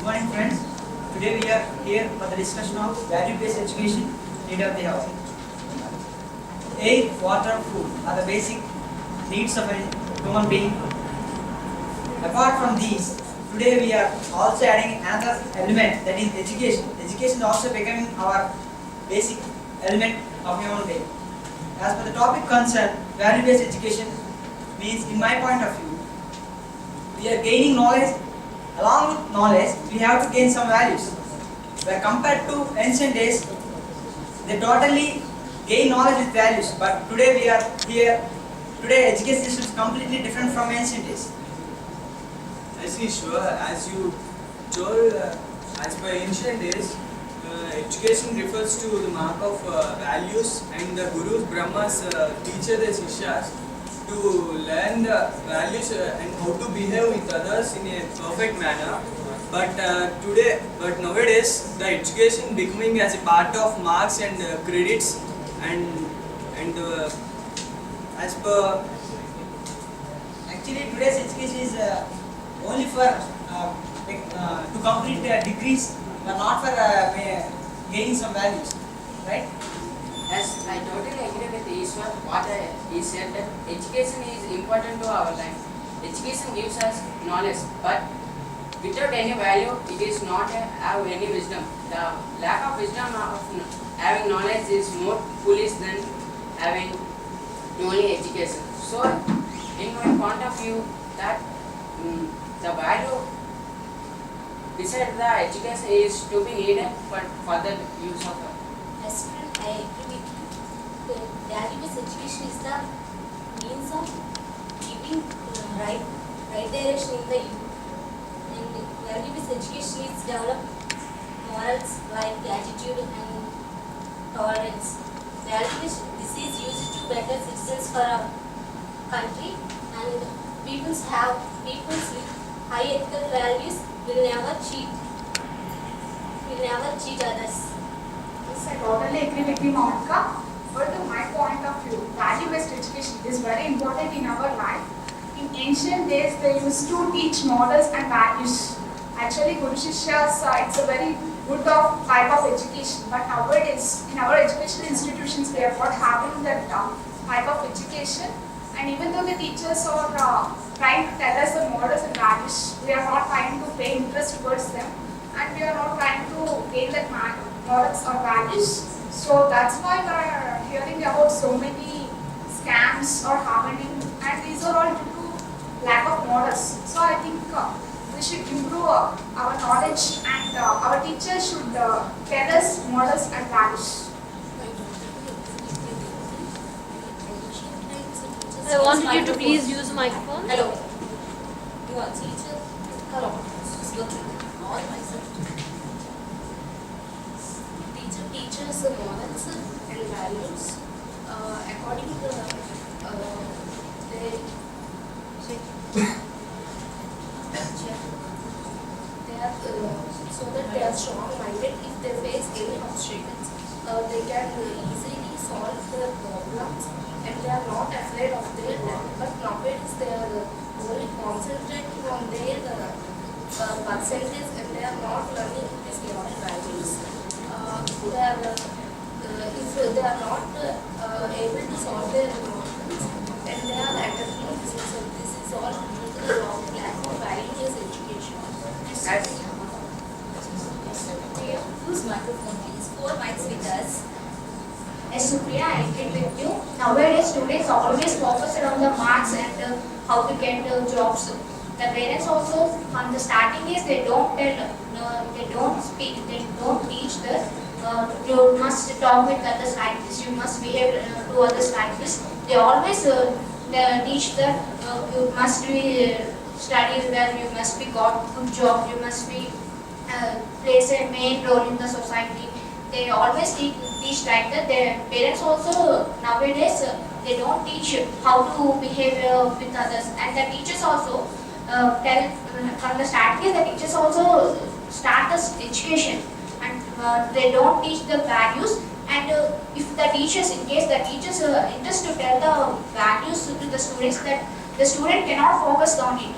Good morning, friends. Today we are here for the discussion of value-based education, need of the hour. Air, water, food are the basic needs of a human being. Apart from these, today we are also adding another element, that is education. Education is also becoming our basic element of human being. As per the topic concerned, value-based education means, in my point of view, we are gaining knowledge. Along with knowledge, we have to gain some values. Where compared to ancient days, they totally gain knowledge with values. But today we are here. Today education system is completely different from ancient days. I see, sure. As you told, as per ancient days, education refers to the mark of values, and the gurus, Brahmas, teach the Shishyas to learn the values and how to behave with others in a perfect manner. But nowadays, the education becoming as a part of marks and credits, and as per Actually, today's education is only for to complete degrees, but not for gaining some values, right? As I totally agree with Ishwar, what he said, that education is important to our life. Education gives us knowledge, but without any value, it is not have any wisdom. The lack of wisdom of having knowledge is more foolish than having only education. So, in my point of view, that the value beside the education is to be needed for further use of it. Yes, friend, I agree with you. The value-based education is the means of giving right direction in the youth. And value-based education is develop morals like gratitude and tolerance. Value-based, this is used to better citizens for our country, and people with high ethical values will never cheat others. Yes, I totally agree with you, Monica. But to my point of view, value-based education is very important in our life. In ancient days, they used to teach morals and values. Actually, Guru Shishyas, it's a very good type of education. But nowadays, in our education institutions, we are not having that type of education. And even though the teachers are trying to tell us the morals and values, we are not trying to pay interest towards them, and we are not trying to gain that morals or values. So that's why we are hearing about so many scams or happening, and these are all due to lack of morals. So I think we should improve our knowledge, and our teachers should tell us morals and values. I want you to please use the microphone. Hello. You are teacher. Hello. Just go through all myself. Teacher teaches morals and values according to they are so that they are strong-minded. If they face any obstacles, they can easily solve their problems, and they are not afraid of their death. But nowadays they are only concentrating on their percentage, and they are not learning these moral values. If they are not able to solve their problems, and they are attempting suicide, this is all due to the wrong lack of values education. Whose microphone please? 4 mics with us. Yes, Supriya, I agree with you. Nowadays, students are always focused on the marks and how to get jobs. The parents also, from the starting days, they don't tell, they don't speak, they don't teach that you must talk with others like this, you must behave to others like this. They always they teach that you must be study well, you must be got good job, you must be plays a main role in the society. They always teach like that. Their parents also nowadays they don't teach how to behave with others, and the teachers also tell from the starting. The teachers also start the education, and they don't teach the values. And if the teachers, in case the teachers interest to tell the values to the students, that the student cannot focus on it.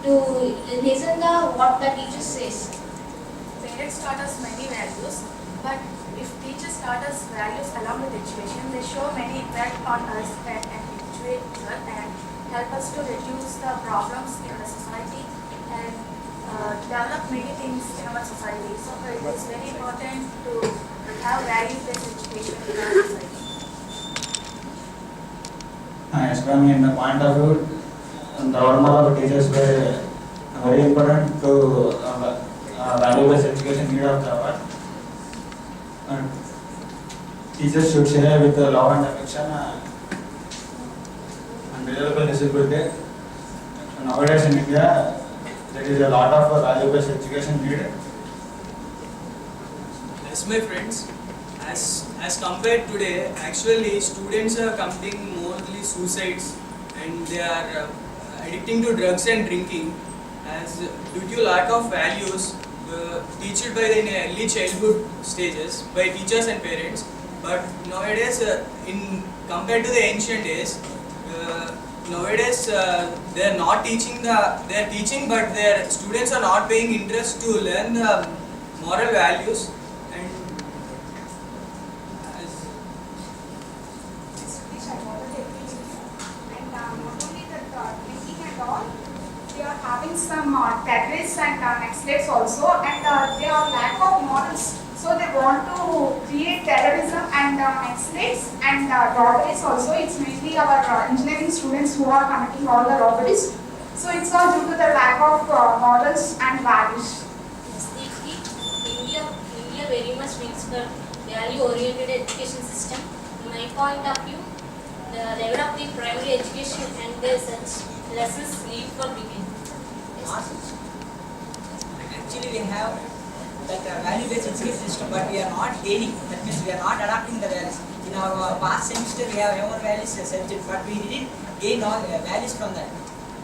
to listen the what the teacher says. Parents taught us many values, but if teachers taught us values along with education, they show many impact on us as an individual and help us to reduce the problems in the society and develop many things in our society. So it is very important to have value-based education in our society. Yes, ma'am, in the point of view, the role model of teachers were very important to value-based education need of the hour. Teachers should share with love and affection and reliable disability. Nowadays in India, there is a lot of value-based education needed. Yes, my friends, as compared today, actually students are committing mostly suicides and they are addicting to drugs and drinking as due to lack of values teached by the early childhood stages by teachers and parents. But nowadays, in compared to the ancient days, nowadays they are not teaching they are teaching, but their students are not paying interest to learn the moral values. And Which I already agree with you. And not only that drinking and all, they are having some terrorists and nextlets also, and they are lack of morals. So they want to create terrorism and nextlets and robberies also. It's mainly our engineering students who are committing all the robberies. So it's all due to the lack of morals and values. India very much needs the value-oriented education system. In my point of view, the level of the primary education and their such lessons need for beginning. Actually, we have that value-based education system, but we are not gaining. That means we are not adapting the values. In our past semester, we have more values subject, but we didn't gain all values from that.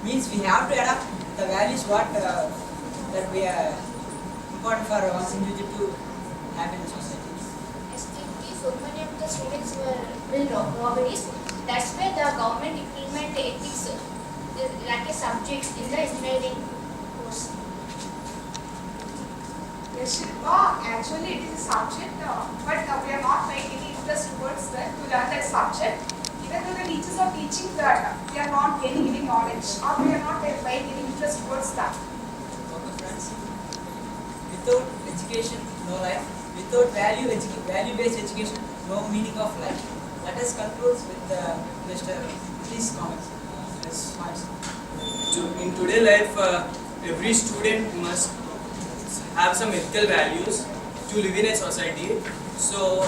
Means we have to adapt the values what that we are important for one individual to have in the society. Especially so many of the students will robberies. That's why the government implement ethics like a subject in the engineering course. Yes, Shilpa, actually it is a subject, but we are not paying any interest towards that to learn that subject. Even though the teachers are teaching that, we are not gaining any knowledge or we are not paying any interest towards that. Okay, friends. Without education, no life. Without value-based education, no meaning of life. Let us conclude with Mr. Please comments. Yes, points. in today life, every student must have some ethical values to live in a society. So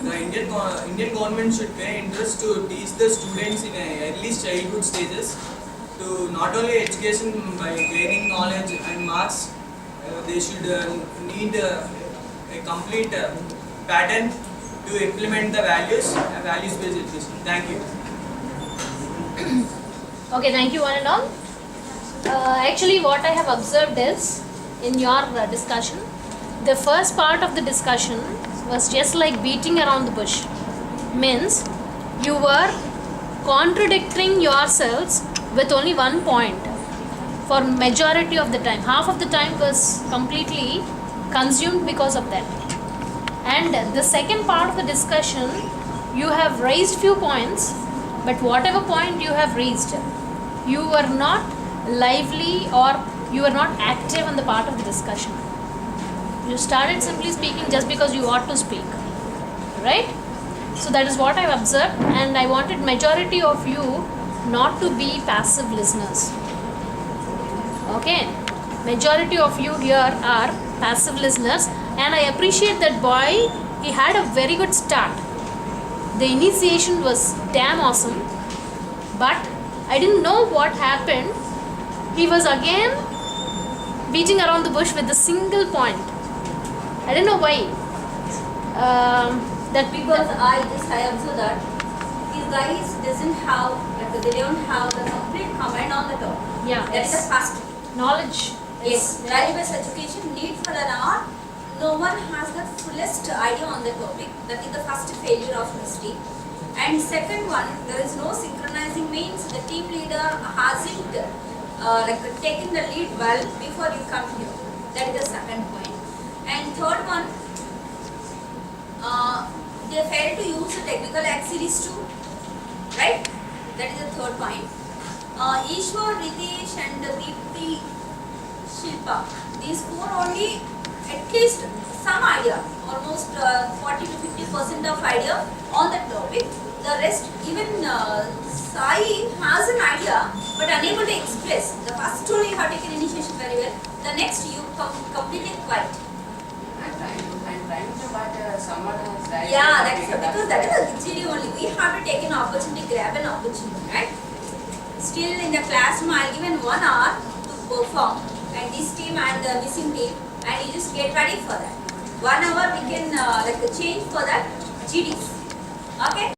the Indian government should pay interest to teach the students in early childhood stages to not only education by gaining knowledge and marks, they should need a complete pattern to implement the values and values-based education. Thank you. Okay, thank you one and all. Actually, what I have observed is, in your discussion, the first part of the discussion was just like beating around the bush. Means, you were contradicting yourselves with only one point for majority of the time. Half of the time was completely consumed because of that. And the second part of the discussion, you have raised few points, but whatever point you have raised, you were not lively or you were not active in the part of the discussion. You started simply speaking just because you ought to speak, right? So that is what I have observed, and I wanted majority of you not to be passive listeners. Okay, majority of you here are passive listeners, and I appreciate that boy. He had a very good start. The initiation was damn awesome, but I didn't know what happened. He was again beating around the bush with a single point. I don't know why. That Because I observe that these guys doesn't have, like, they don't have the complete command on the topic. Yeah, That is the first. knowledge. Yes, value-based education need for an hour. No one has the fullest idea on the topic. That is the first failure of mistake. And second one, there is no synchronizing, means the team leader hasn't like taken the lead well before you come here. That is the second point. And third one, they failed to use the technical accessories too, right? That is the third point. Ishwar, Ritesh and Deepti, Shilpa, these four only at least some idea, almost 40 to 50% of idea on the topic. The rest, even Sai has an idea but unable to express. The first only you have taken initiation very well. The next you completely quiet. I'm trying to, but someone has right. Yeah, that's because that is the GD only. We have to take an opportunity, grab an opportunity, right? Still in the classroom, I'll give in 1 hour to perform, and this team and the missing team, and you just get ready for that. 1 hour we can like change for that GDs. Okay.